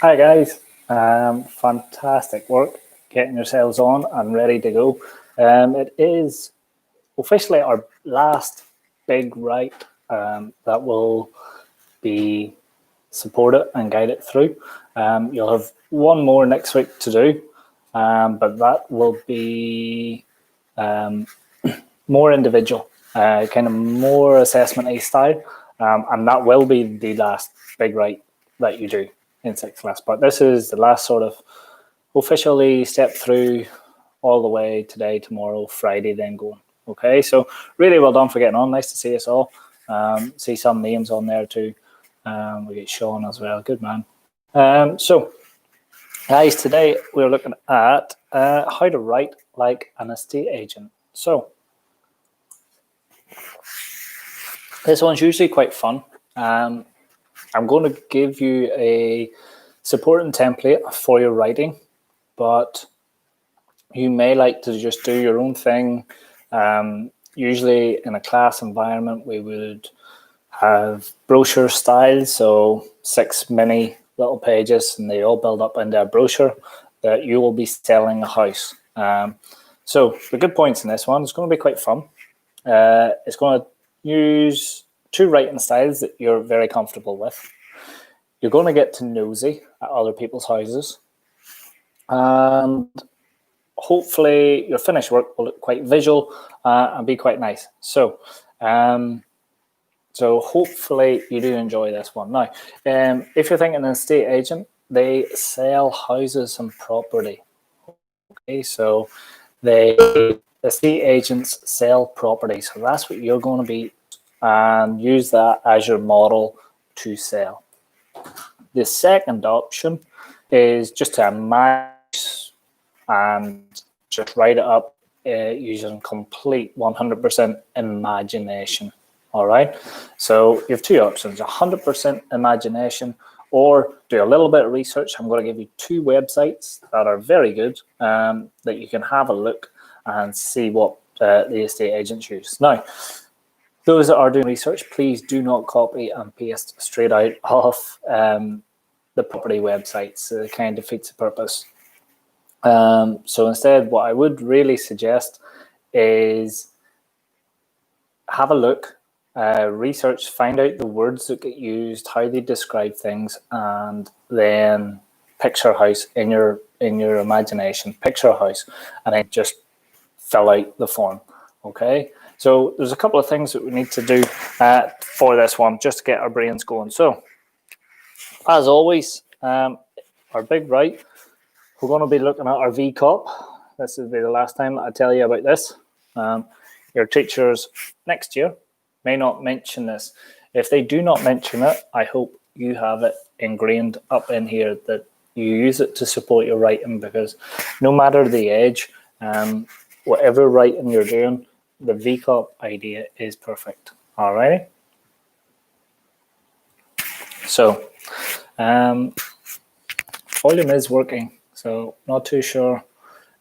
Hi guys, fantastic work getting yourselves on and ready to go. It is officially our last big write that will be supported and guided through. You'll have one more next week to do, but that will be more individual, kind of more assessment-y style, and that will be the last big write that you do in 6th class. But this is the last sort of officially step through all the way today, tomorrow, Friday, then going. Okay, so really well done for getting on. Nice to see us all. See some names on there too. We get Sean as well. Good man. So, guys, today we're looking at how to write like an estate agent. So, this one's usually quite fun. I'm going to give you a supporting template for your writing, but you may like to just do your own thing. Usually in a class environment, we would have brochure style, so 6 mini little pages, and they all build up into a brochure that you will be selling a house. So the good points in this one, it's going to be quite fun. It's going to use 2 writing styles that you're very comfortable with. You're going to get to nosy at other people's houses, and hopefully your finished work will look quite visual and be quite nice. So hopefully you do enjoy this one. Now, if you're thinking an estate agent, they sell houses and property. Okay, so estate agents sell property. So that's what you're going to be, and use that as your model to sell. The second option is just to imagine and just write it up using complete 100% imagination. All right, so you have 2 options: 100% imagination, or do a little bit of research. I'm going to give you 2 websites that are very good that you can have a look and see what the estate agents use. Now, those that are doing research, please do not copy and paste straight out of the property websites. It kind of defeats the purpose. So instead, what I would really suggest is have a look, research, find out the words that get used, how they describe things, and then picture a house in your imagination. Picture a house, and then just fill out the form. Okay. So there's a couple of things that we need to do for this one, just to get our brains going. So, as always, our big write, we're going to be looking at our VCOP. This will be the last time that I tell you about this. Your teachers next year may not mention this. If they do not mention it, I hope you have it ingrained up in here that you use it to support your writing, because no matter the age, whatever writing you're doing, the VCOP idea is perfect. All right. So, volume is working, so not too sure.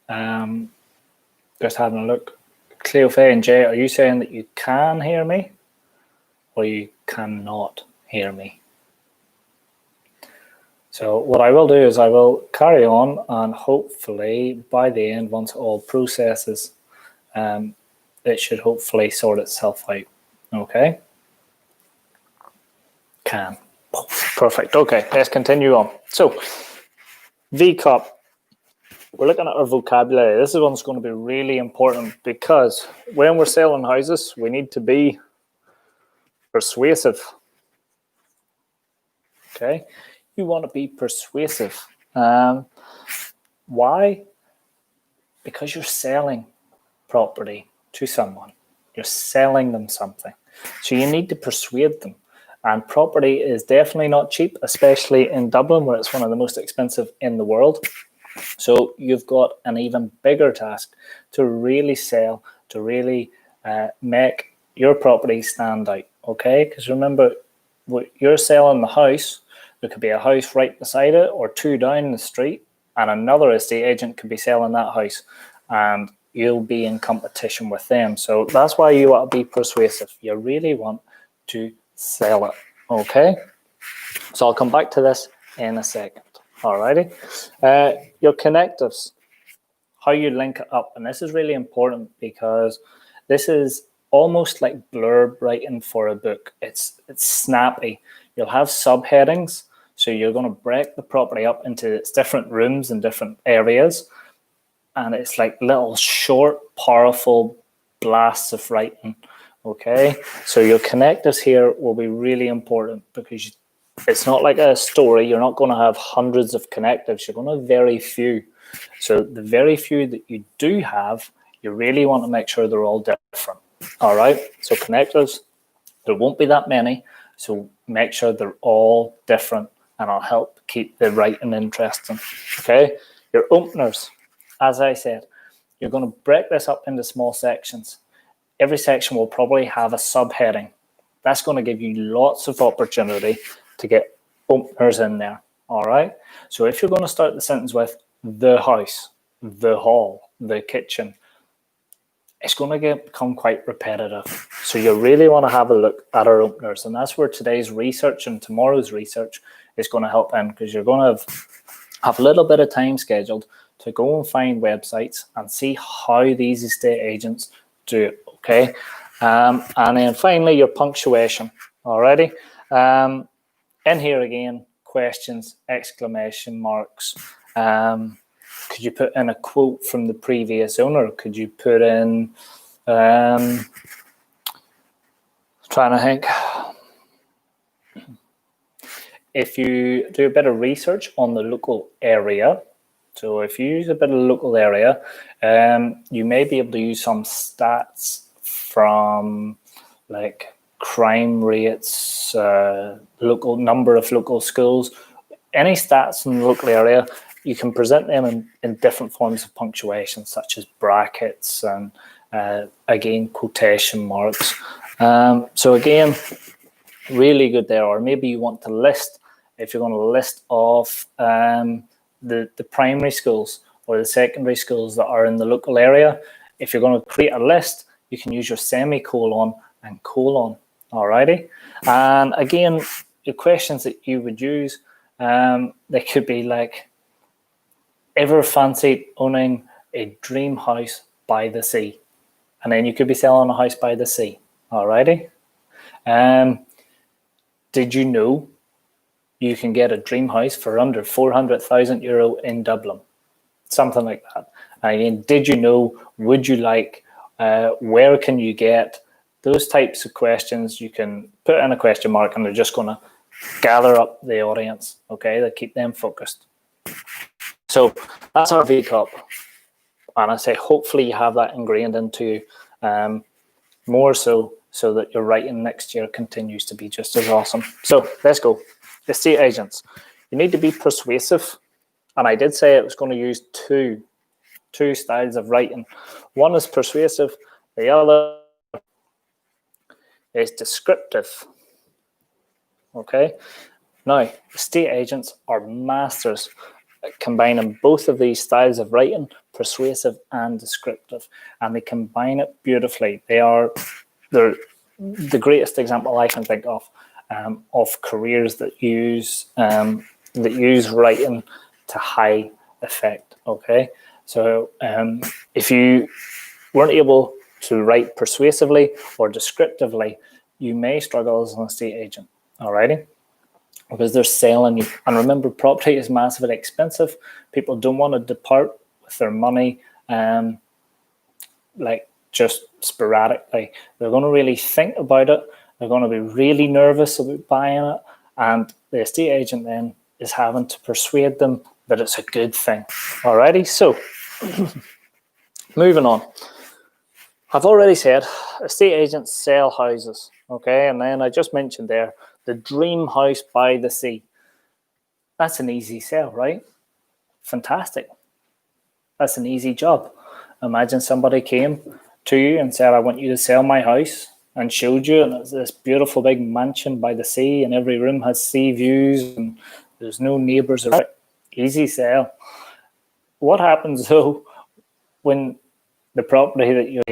Just having a look. Cleofe and Jay, are you saying that you can hear me or you cannot hear me? So what I will do is I will carry on, and hopefully by the end, once it all processes, it should hopefully sort itself out. Okay. Can. Perfect. Okay, let's continue on. So, VCOP. We're looking at our vocabulary. This is one's going to be really important, because when we're selling houses, we need to be persuasive. Okay, you want to be persuasive. Why? Because you're selling property to someone. You're selling them something. So you need to persuade them. And property is definitely not cheap, especially in Dublin, where it's one of the most expensive in the world. So you've got an even bigger task to really sell, to really make your property stand out. Okay, because remember, you're selling the house. There could be a house right beside it, or 2 down the street, and another estate agent could be selling that house, and you'll be in competition with them. So that's why you want to be persuasive. You really want to sell it. Okay, so I'll come back to this in a second. Alrighty. Your connectives, how you link it up. And this is really important because this is almost like blurb writing for a book. It's snappy. You'll have subheadings. So you're going to break the property up into its different rooms and different areas. And it's like little short, powerful blasts of writing. Okay. So your connectives here will be really important because it's not like a story. You're not going to have hundreds of connectives. You're going to have very few. So the very few that you do have, you really want to make sure they're all different. All right. So connectors, there won't be that many. So make sure they're all different, and I'll help keep the writing interesting. Okay. Your openers, as I said, you're going to break this up into small sections. Every section will probably have a subheading. That's going to give you lots of opportunity to get openers in there. All right. So if you're going to start the sentence with the house, the hall, the kitchen, it's going to become quite repetitive. So you really want to have a look at our openers. And that's where today's research and tomorrow's research is going to help in, because you're going to have a little bit of time scheduled to go and find websites and see how these estate agents do it. Okay. And then finally, your punctuation. Alrighty. In here again, questions, exclamation marks. Could you put in a quote from the previous owner? Could you put in, trying to think, if you do a bit of research on the local area, so if you use a bit of local area, you may be able to use some stats from like crime rates, local number of local schools, any stats in the local area. You can present them in different forms of punctuation, such as brackets and, again, quotation marks. So again, really good there. Or maybe you want to list, if you're going to list off the primary schools or the secondary schools that are in the local area. If you're going to create a list, you can use your semicolon and colon. Alrighty. And again, the questions that you would use, they could be like, ever fancied owning a dream house by the sea? And then you could be selling a house by the sea. Alrighty. Did you know you can get a dream house for under €400,000 in Dublin? Something like that. Again, did you know? Would you like? Where can you get? Those types of questions, you can put in a question mark, and they're just going to gather up the audience. Okay, they keep them focused. So that's our VCOP. And I say, hopefully you have that ingrained into you, more so that your writing next year continues to be just as awesome. So let's go. Estate agents. You need to be persuasive. And I did say it was going to use two styles of writing. One is persuasive. The other is descriptive. Okay. Now, estate agents are masters at combining both of these styles of writing, persuasive and descriptive, and they combine it beautifully. They're the greatest example I can think of careers that use writing to high effect. Okay, so if you weren't able to write persuasively or descriptively, you may struggle as an estate agent. Alrighty. Because they're selling you. And remember, property is massively expensive. People don't want to depart with their money like just sporadically. They're going to really think about it. They're going to be really nervous about buying it. And the estate agent then is having to persuade them that it's a good thing. Alrighty, so moving on. I've already said estate agents sell houses. Okay, and then I just mentioned there, the dream house by the sea. That's an easy sell, right? Fantastic. That's an easy job. Imagine somebody came to you and said, I want you to sell my house, and showed you, and it's this beautiful big mansion by the sea, and every room has sea views, and there's no neighbors around. Easy sell. What happens though when the property that you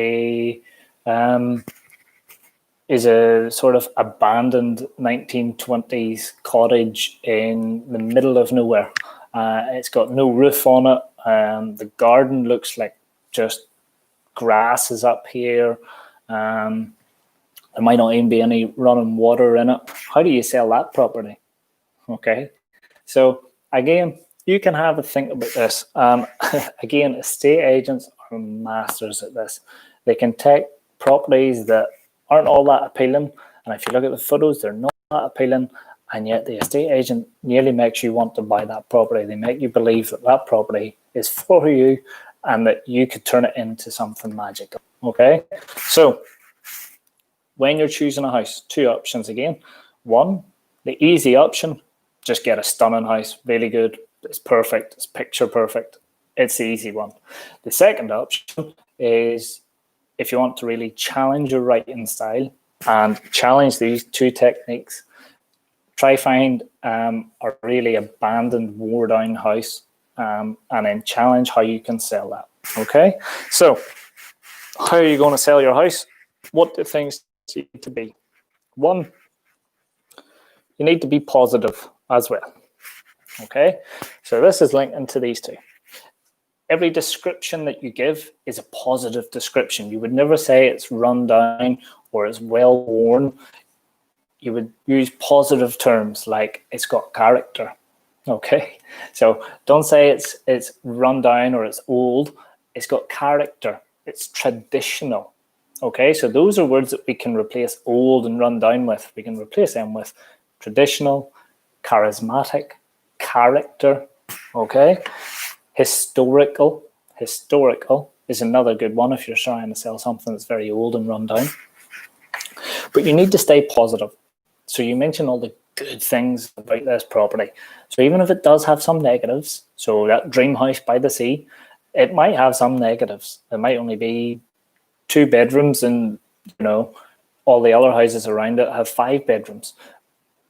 is a sort of abandoned 1920s cottage in the middle of nowhere, It's got no roof on it. The garden looks like just grass is up here. There might not even be any running water in it. How do you sell that property? Okay, so again, you can have a think about this. Again, estate agents are masters at this. They can take properties that aren't all that appealing, and if you look at the photos, they're not that appealing, and yet the estate agent nearly makes you want to buy that property. They make you believe that that property is for you and that you could turn it into something magical. Okay, so when you're choosing a house, two options again. One, the easy option, just get a stunning house, really good, it's perfect, it's picture perfect. It's the easy one. The second option is if you want to really challenge your writing style and challenge these two techniques, try find a really abandoned, wore down house and then challenge how you can sell that. Okay, so how are you going to sell your house? What do things need to be? One, you need to be positive as well. Okay, so this is linked into these two. Every description that you give is a positive description. You would never say it's run down or it's well worn. You would use positive terms like it's got character. Okay, so don't say it's run down or it's old. It's got character. It's traditional. Okay, so those are words that we can replace old and run down with. We can replace them with traditional, charismatic, character. Okay, historical. Historical is another good one if you're trying to sell something that's very old and run down. But you need to stay positive. So you mentioned all the good things about this property. So even if it does have some negatives, so that dream house by the sea, it might have some negatives. It might only be 2 bedrooms and, you know, all the other houses around it have 5 bedrooms.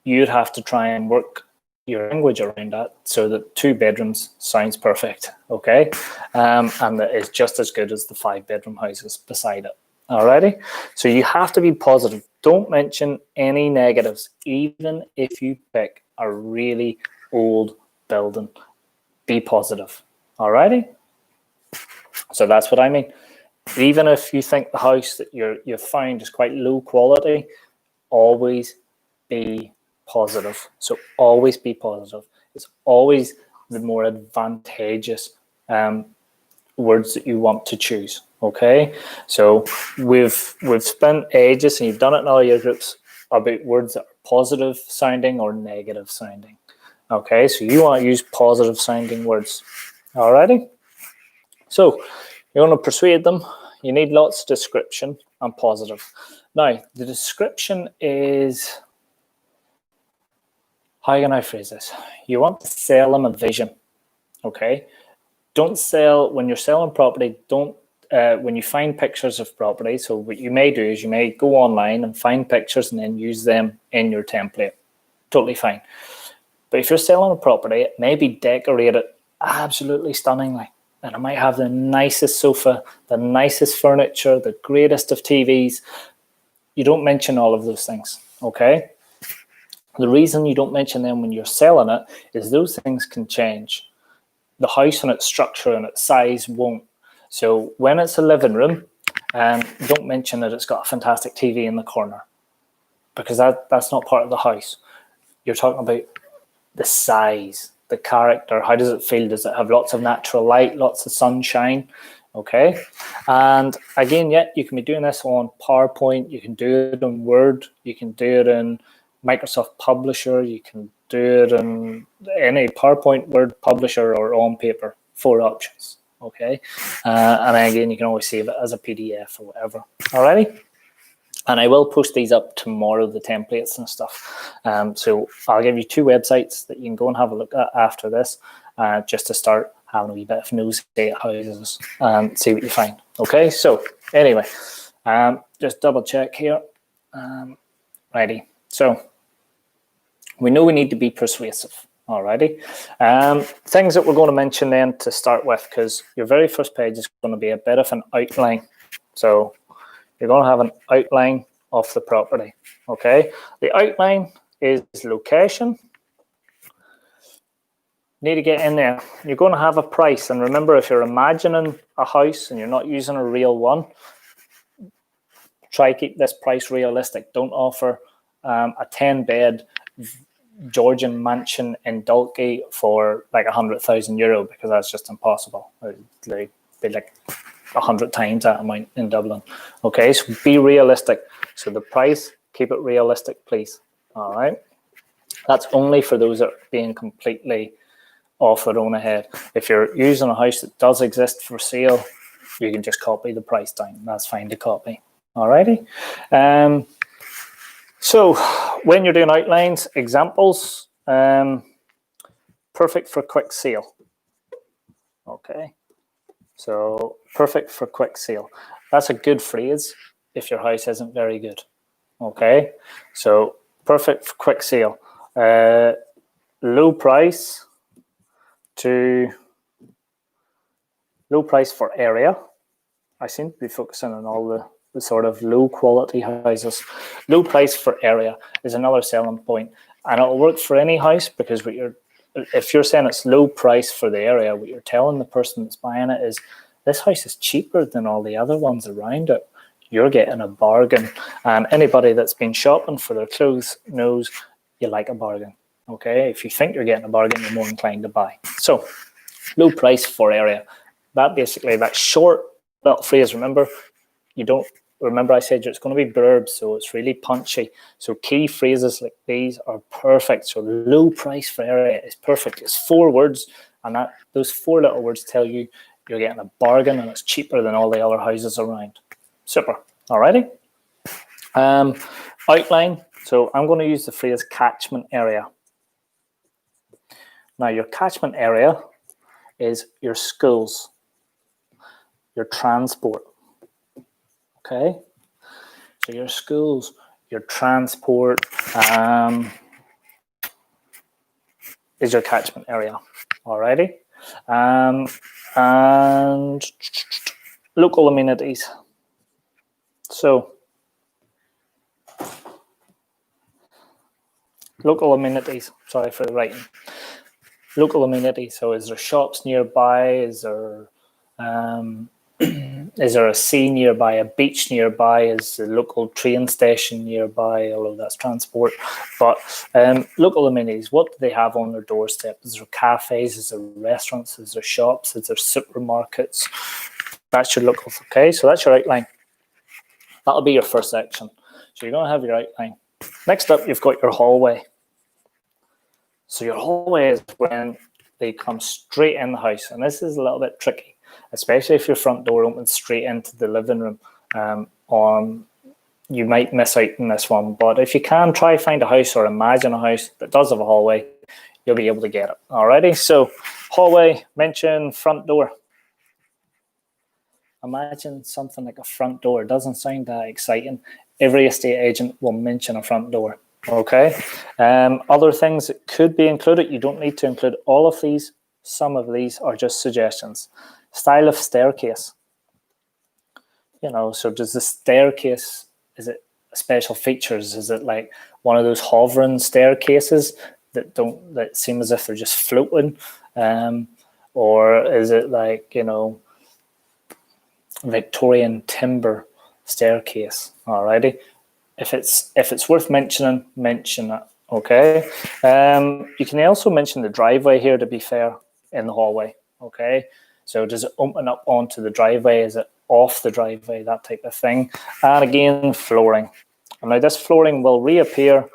You'd have to try and work your language around that so that 2 bedrooms sounds perfect, okay? And that is just as good as the 5-bedroom houses beside it. Alrighty, so you have to be positive. Don't mention any negatives, even if you pick a really old building. Be positive. Alrighty, so that's what I mean. Even if you think the house that you've found is quite low quality, always be positive. So always be positive. It's always the more advantageous words that you want to choose. Okay, so we've spent ages, and you've done it in all your groups, about words that are positive sounding or negative sounding. Okay, so you want to use positive sounding words. Alrighty, so you're going to persuade them. You need lots of description and positive. Now, the description is, how can I phrase this? You want to sell them a vision. Okay, don't sell, when you're selling property, don't when you find pictures of property, so what you may do is you may go online and find pictures and then use them in your template. Totally fine. But if you're selling a property, it may be decorated absolutely stunningly. And it might have the nicest sofa, the nicest furniture, the greatest of TVs. You don't mention all of those things, okay? The reason you don't mention them when you're selling it is those things can change. The house and its structure and its size won't. So when it's a living room, don't mention that it's got a fantastic TV in the corner, because that's not part of the house. You're talking about the size, the character. How does it feel? Does it have lots of natural light, lots of sunshine? Okay. And again, you can be doing this on PowerPoint. You can do it in Word. You can do it in Microsoft Publisher. You can do it in any PowerPoint, Word, Publisher, or on paper. 4 options. Okay, and again, you can always save it as a PDF or whatever. Alrighty, and I will post these up tomorrow, the templates and stuff. So I'll give you 2 websites that you can go and have a look at after this, just to start having a wee bit of nosy at houses and see what you find. Okay, so anyway, just double check here. Righty, so we know we need to be persuasive. Alrighty, things that we're going to mention then to start with, because your very first page is going to be a bit of an outline. So you're going to have an outline of the property. Okay, the outline is location, need to get in there. You're going to have a price. And remember, if you're imagining a house and you're not using a real one, try keep this price realistic. Don't offer a 10-bed Georgian mansion in Dalkey for like €100,000 because that's just impossible. It'd be like 100 times that amount in Dublin. Okay, so be realistic. So the price, keep it realistic, please. All right. That's only for those that are being completely off their own head. If you're using a house that does exist for sale, you can just copy the price down. That's fine to copy. Alrighty. So when you're doing outlines, examples, perfect for quick sale. Okay. So perfect for quick sale. That's a good phrase if your house isn't very good. Okay. So perfect for quick sale. Low price for area. I seem to be focusing on all the sort of low quality houses. Low price for area is another selling point, and it'll work for any house because if you're saying it's low price for the area, what you're telling the person that's buying it is this house is cheaper than all the other ones around it. You're getting a bargain, and anybody that's been shopping for their clothes knows you like a bargain. Okay, if you think you're getting a bargain, you're more inclined to buy. So low price for area. That short little phrase, remember I said it's going to be verbs, so it's really punchy. So key phrases like these are perfect. So low price for area is perfect. It's 4 words, and those 4 little words tell you you're getting a bargain and it's cheaper than all the other houses around. Super. Alrighty. Outline. So I'm going to use the phrase catchment area. Now, your catchment area is your schools, your transport. Okay, so your schools, your transport is your catchment area. Alrighty, and local amenities. So local amenities. Sorry for the writing. Local amenities. So is there shops nearby? Is there a sea nearby, a beach nearby? Is the local train station nearby? Although that's transport. But local amenities, what do they have on their doorstep? Is there cafes? Is there restaurants? Is there shops? Is there supermarkets? That's your locals. Okay, so that's your outline. That'll be your first section. So you're going to have your outline. Next up, you've got your hallway. So your hallway is when they come straight in the house. And this is a little bit tricky, especially if your front door opens straight into the living room. You might miss out on this one. But if you can, try find a house or imagine a house that does have a hallway, you'll be able to get it. Alrighty, so hallway, mention front door. Imagine something like a front door. It doesn't sound that exciting. Every estate agent will mention a front door. Okay. Other things that could be included, you don't need to include all of these. Some of these are just suggestions. Style of staircase. So does the staircase, is it special features? Is it like one of those hovering staircases that seem as if they're just floating? Or is it like, Victorian timber staircase? Alrighty. If it's worth mentioning, mention it. Okay. You can also mention the driveway here, to be fair, in the hallway. Okay. So does it open up onto the driveway? Is it off the driveway? That type of thing. And again, flooring. And now this flooring will reappear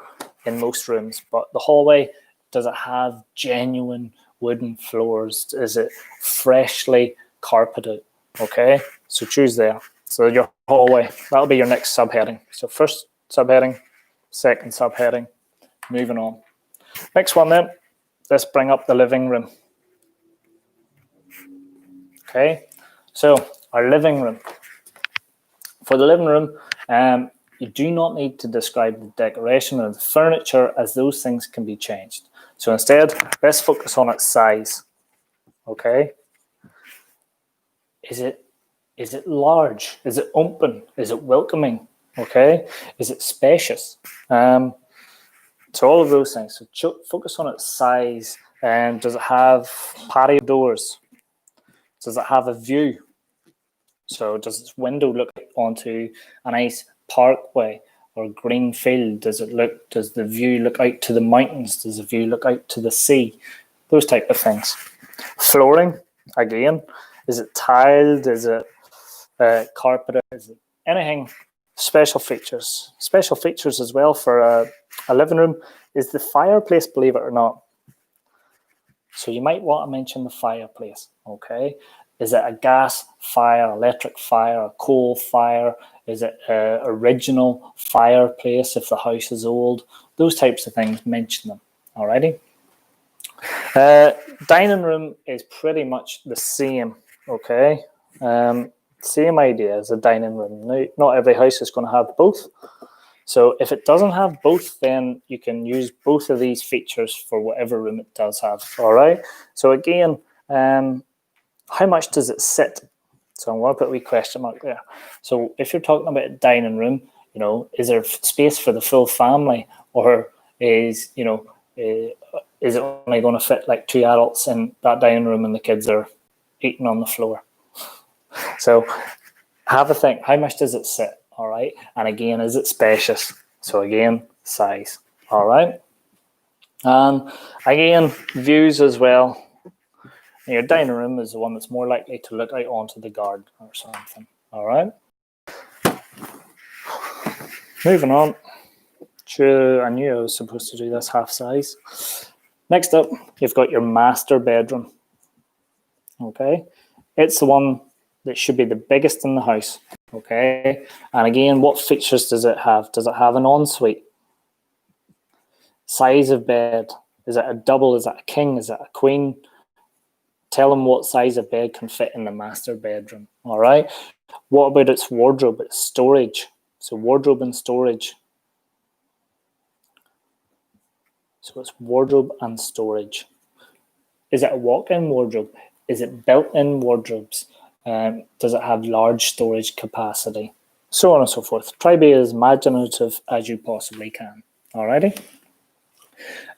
in most rooms, but the hallway, does it have genuine wooden floors? Is it freshly carpeted? Okay. So choose there. So your hallway, that'll be your next subheading. So first subheading, second subheading, moving on. Next one then, let's bring up the living room. Okay, so our living room. For the living room, you do not need to describe the decoration or the furniture, as those things can be changed. So instead, let's focus on its size. Okay, is it large? Is it open? Is it welcoming? Okay, is it spacious? So all of those things. So focus on its size, Does it have patio doors? Does it have a view? So does its window look onto a nice parkway or green field? Does the view look out to the mountains? Does the view look out to the sea? Those type of things. Flooring, again, is it tiled? Is it carpeted? Is it anything? Special features. Special features as well for a living room is the fireplace, believe it or not. So you might want to mention the fireplace, okay? Is it a gas fire, electric fire, a coal fire? Is it an original fireplace if the house is old? Those types of things, mention them, alrighty? Dining room is pretty much the same, okay? Same idea as a dining room. Now, not every house is going to have both. So if it doesn't have both, then you can use both of these features for whatever room it does have, all right? So again, how much does it sit? So I'm going to put a wee question mark there. So if you're talking about a dining room, you know, is there space for the full family, or is, you know, is it only going to fit like 2 adults in that dining room and the kids are eating on the floor? So have a think. How much does it sit? All right. And again, is it spacious? So again, size. All right. And again, views as well. Your dining room is the one that's more likely to look out onto the garden or something. All right. Moving on. Sure, I knew I was supposed to do this half size. Next up, you've got your master bedroom. Okay. It's the one that should be the biggest in the house. Okay. And again, what features does it have? Does it have an ensuite? Size of bed. Is it a double? Is it a king? Is it a queen? Tell them what size of bed can fit in the master bedroom. All right. What about its wardrobe, its storage? So wardrobe and storage. So it's wardrobe and storage. Is it a walk-in wardrobe? Is it built-in wardrobes? Does it have large storage capacity? So on and so forth. Try to be as imaginative as you possibly can. Alrighty.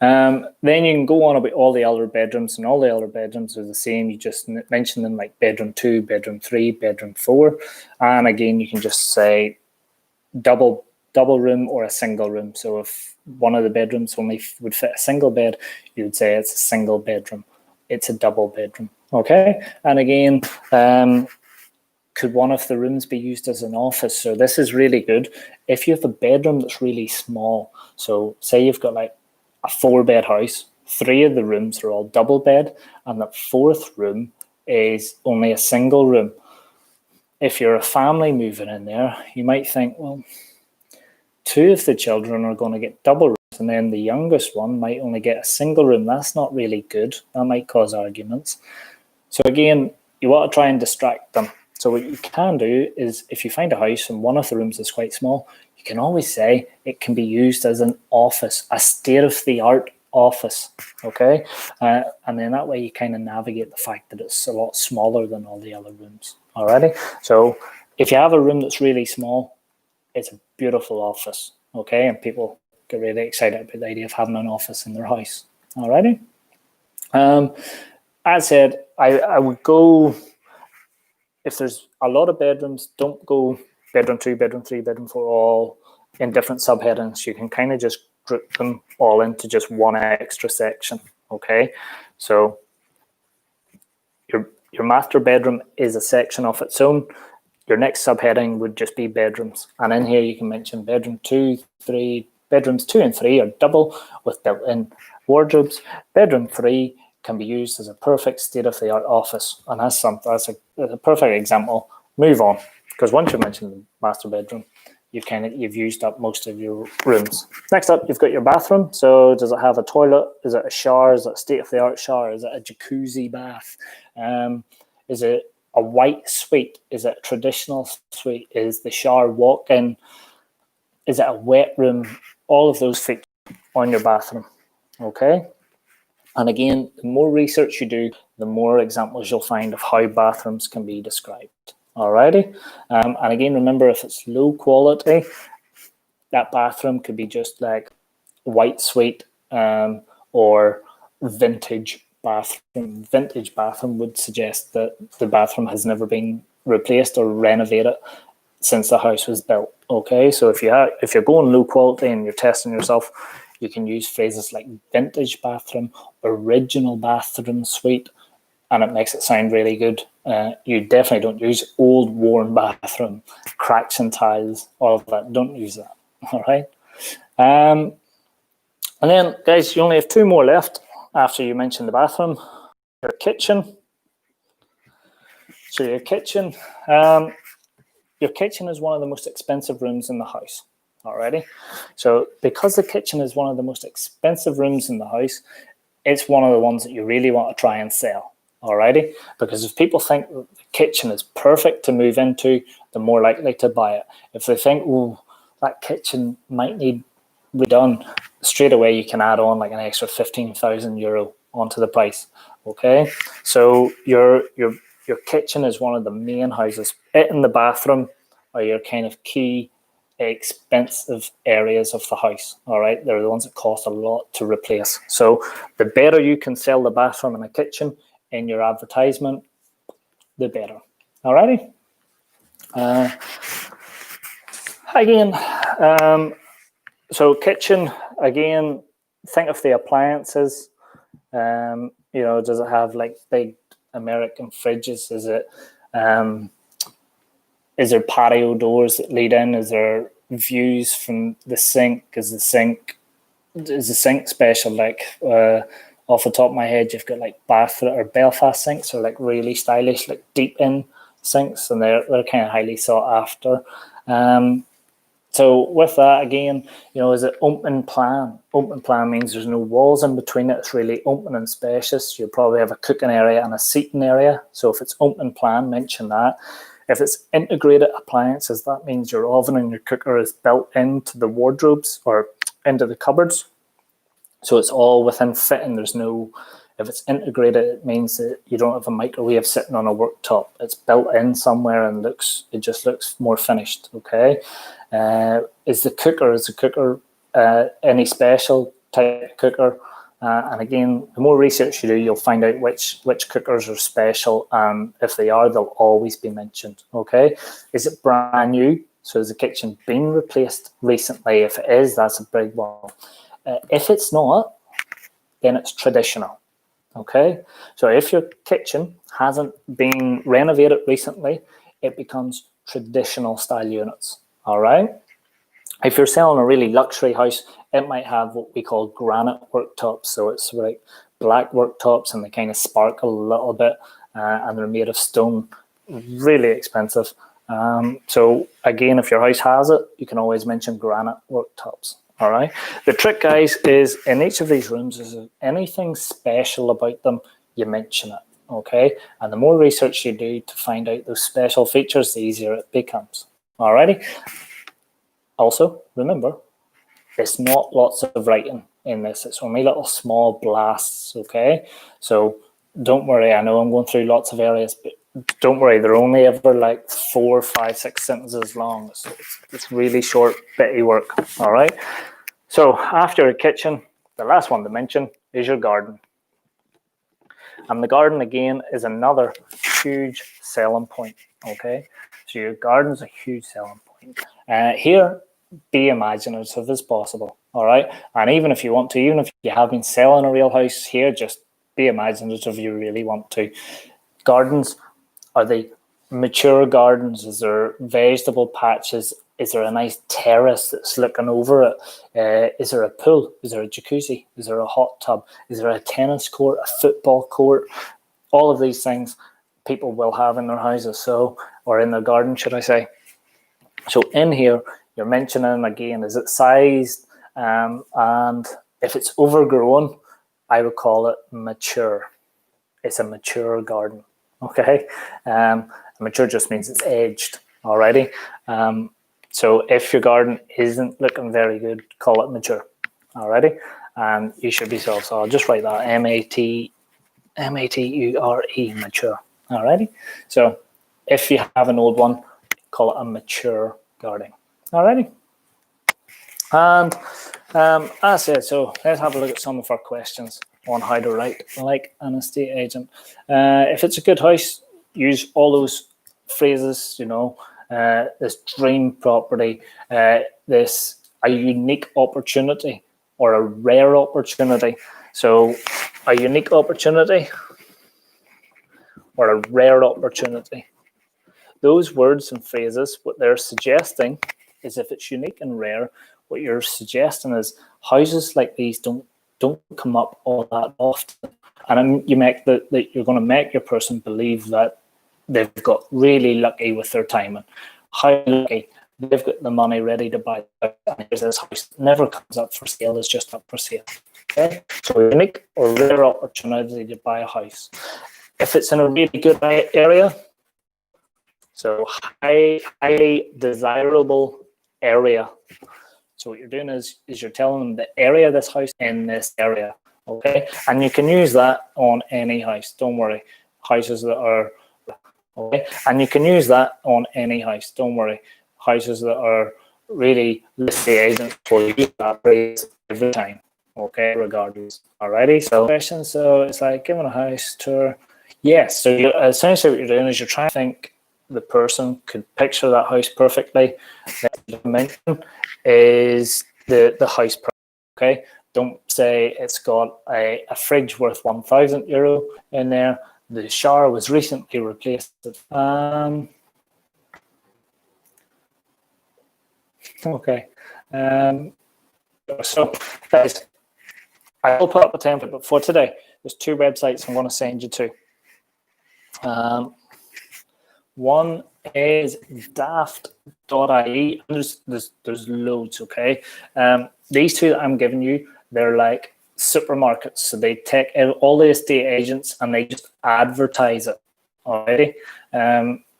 Then you can go on about all the other bedrooms, and all the other bedrooms are the same. You just mention them like bedroom 2, bedroom 3, bedroom 4. And again, you can just say double room or a single room. So if one of the bedrooms only would fit a single bed, you would say it's a single bedroom. It's a double bedroom. Okay. And again, could one of the rooms be used as an office? So this is really good. If you have a bedroom that's really small, so say you've got like a 4-bed house, 3 of the rooms are all double bed, and the 4th room is only a single room. If you're a family moving in there, you might think, well, 2 of the children are going to get double rooms, and then the youngest one might only get a single room. That's not really good. That might cause arguments. So again, you want to try and distract them. So what you can do is, if you find a house and one of the rooms is quite small, you can always say it can be used as an office, a state-of-the-art office, okay? And then that way you kind of navigate the fact that it's a lot smaller than all the other rooms, alrighty? So if you have a room that's really small, it's a beautiful office, okay? And people get really excited about the idea of having an office in their house, alrighty? As I said, I would go, if there's a lot of bedrooms, don't go bedroom 2, bedroom 3, bedroom 4, all in different subheadings. You can kind of just group them all into just one extra section, okay? So your master bedroom is a section of its own. Your next subheading would just be bedrooms. And in here you can mention bedroom 2, 3, bedrooms 2 and 3 are double with built-in wardrobes. Bedroom 3 can be used as a perfect state-of-the-art office. And that's a perfect example. Move on, because once you mention the master bedroom, you've used up most of your rooms. Next up, you've got your bathroom. So does it have a toilet? Is it a shower? Is it a state-of-the-art shower? Is it a jacuzzi bath? Is it a white suite? Is it a traditional suite? Is the shower walk-in? Is it a wet room? All of those features on your bathroom, okay? And again, the more research you do, the more examples you'll find of how bathrooms can be described. Alrighty. And again, remember, if it's low quality, that bathroom could be just like white suite or vintage bathroom. Vintage bathroom would suggest that the bathroom has never been replaced or renovated since the house was built. Okay, so if you're going low quality and you're testing yourself, you can use phrases like vintage bathroom, original bathroom suite, and it makes it sound really good. You definitely don't use old worn bathroom, cracks in tiles, all of that. Don't use that. All right. And then, guys, you only have 2 more left after you mentioned the bathroom. Your kitchen. So your kitchen. Your kitchen is one of the most expensive rooms in the house. Alrighty. So because the kitchen is one of the most expensive rooms in the house, it's one of the ones that you really want to try and sell. Alrighty, because if people think the kitchen is perfect to move into, they're more likely to buy it. If they think, oh, that kitchen might need redone, straight away you can add on like an extra €15,000 onto the price. Okay, so your kitchen is one of the main houses. It and the bathroom are your kind of key expensive areas of the house. All right, they're the ones that cost a lot to replace. So the better you can sell the bathroom and the kitchen in your advertisement, the better. Alrighty. So kitchen, again, think of the appliances. Does it have like big American fridges? Is there patio doors that lead in? Is there views from the sink? Is the sink special? Like off the top of my head, you've got like Bath or Belfast sinks, or like really stylish, like deep in sinks, and they're kind of highly sought after. So with that, again, is it open plan? Open plan means there's no walls in between it. It's really open and spacious. You'll probably have a cooking area and a seating area. So if it's open plan, mention that. If it's integrated appliances, that means your oven and your cooker is built into the wardrobes or into the cupboards. So it's all within fitting. If it's integrated, it means that you don't have a microwave sitting on a worktop. It's built in somewhere and it just looks more finished. Okay. Is the cooker any special type cooker? And again, the more research you do, you'll find out which cookers are special. And if they are, they'll always be mentioned. Okay. Is it brand new? So has the kitchen been replaced recently? If it is, that's a big one. If it's not, then it's traditional. Okay, so if your kitchen hasn't been renovated recently, it becomes traditional style units. All right. If you're selling a really luxury house, it might have what we call granite worktops. So it's like black worktops, and they kind of sparkle a little bit, and they're made of stone. Really expensive. So again, if your house has it, you can always mention granite worktops. All right. The trick, guys, is in each of these rooms, is if anything special about them, you mention it. Okay. And the more research you do to find out those special features, the easier it becomes. All righty. Also, remember, it's not lots of writing in this. It's only little small blasts. Okay. So don't worry. I know I'm going through lots of areas, but don't worry. They're only ever like 4, 5, 6 sentences long. So it's really short, bitty work. All right. So after a kitchen, the last one to mention is your garden. And the garden, again, is another huge selling point. Okay. So your garden's a huge selling point. Here, be imaginative as possible. All right. And even if you want to, even if you have been selling a real house here, just be imaginative if you really want to. Gardens, are they mature gardens? Is there vegetable patches? Is there a nice terrace that's looking over it? Is there a pool? Is there a jacuzzi? Is there a hot tub? Is there a tennis court, a football court? All of these things people will have in their houses, or in their garden, should I say. So in here, you're mentioning, again, is it sized? And if it's overgrown, I would call it mature. It's a mature garden. Okay. Mature just means it's aged. Alrighty. So if your garden isn't looking very good, call it mature. Alrighty. And you should be so I'll just write that mature, mature. Alrighty. So if you have an old one, call it a mature garden. Alrighty. And as I said, so let's have a look at some of our questions. on how to write like an estate agent. If it's a good house, use all those phrases, you know, this dream property, this a unique opportunity or a rare opportunity. So a unique opportunity or a rare opportunity. Those words and phrases, what they're suggesting is if it's unique and rare, what you're suggesting is houses like these don't come up all that often. And you make that you're going to make your person believe that they've got really lucky with their timing. How lucky, they've got the money ready to buy. And here's this house never comes up for sale, it's just up for sale. Okay, so a unique or rare opportunity to buy a house. If it's in a really good area, so highly desirable area. So what you're doing is you're telling them the area of this house in this area, okay? And you can use that on any house. Don't worry, houses that are okay. And you can use that on any house. Don't worry, houses that are really listed agents will use that phrase every time, okay? Regardless. Alrighty. So question. So it's like giving a house tour. Yes. So essentially what you're doing is you're trying to think the person could picture that house perfectly. The dimension is the house price. Okay, don't say it's got a fridge worth €1,000 in there. The shower was recently replaced. Okay. So guys, I will put up a template, but for today, there's two websites I'm going to send you to. One is daft.ie. There's loads, okay? These two that I'm giving you, they're like supermarkets. So they take all the estate agents and they just advertise it already.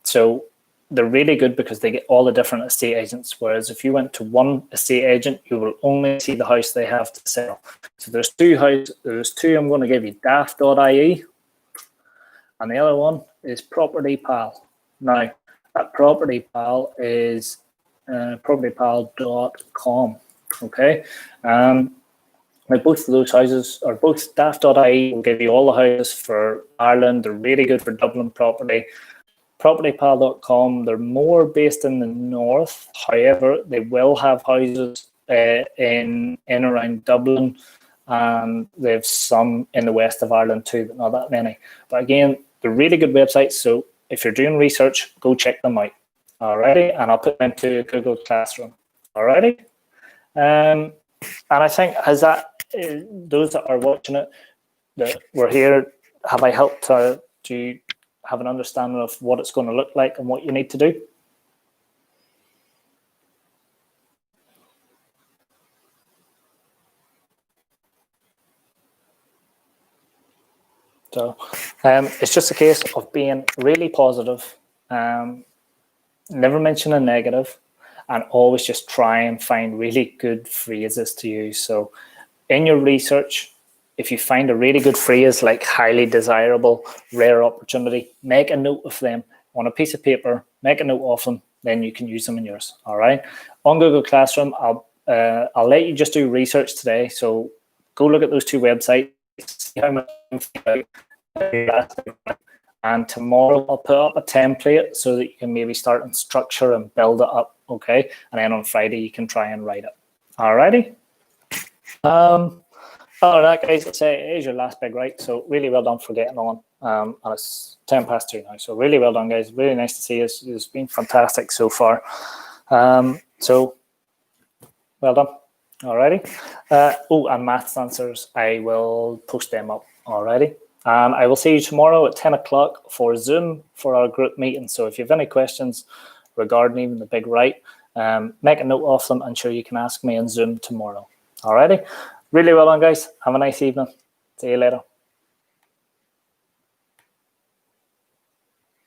So they're really good because they get all the different estate agents. Whereas if you went to one estate agent, you will only see the house they have to sell. So there's two I'm going to give you, daft.ie. And the other one is Property Pal. Now, that Property Pal is propertypal.com. Okay. Now, both of those houses, or both daft.ie, will give you all the houses for Ireland. They're really good for Dublin property. Propertypal.com, they're more based in the north. However, they will have houses in around Dublin, and they have some in the west of Ireland too, but not that many. But again, they're really good websites. So if you're doing research, go check them out. Alrighty, and I'll put them into Google Classroom. Alrighty, and I think those that are watching it, that we're here, have I helped to have an understanding of what it's going to look like and what you need to do? So it's just a case of being really positive, never mention a negative, and always just try and find really good phrases to use. So in your research, if you find a really good phrase like highly desirable, rare opportunity, make a note of them on a piece of paper, make a note of them, then you can use them in yours. All right. On Google Classroom, I'll let you just do research today. So go look at those two websites, see how much and tomorrow I'll put up a template so that you can maybe start and structure and build it up, okay? And then on Friday you can try and write it. Alrighty. Other than that, guys, I'd say it is your last big write. So really well done for getting on. And it's 2:10 now. So really well done, guys. Really nice to see you. It's been fantastic so far. So well done. Alrighty. And maths answers, I will post them up. Alrighty. And I will see you tomorrow at 10 o'clock for Zoom for our group meeting. So if you have any questions regarding even the big write, make a note of them. I'm sure you can ask me on Zoom tomorrow. Alrighty. Really well done, guys. Have a nice evening. See you later.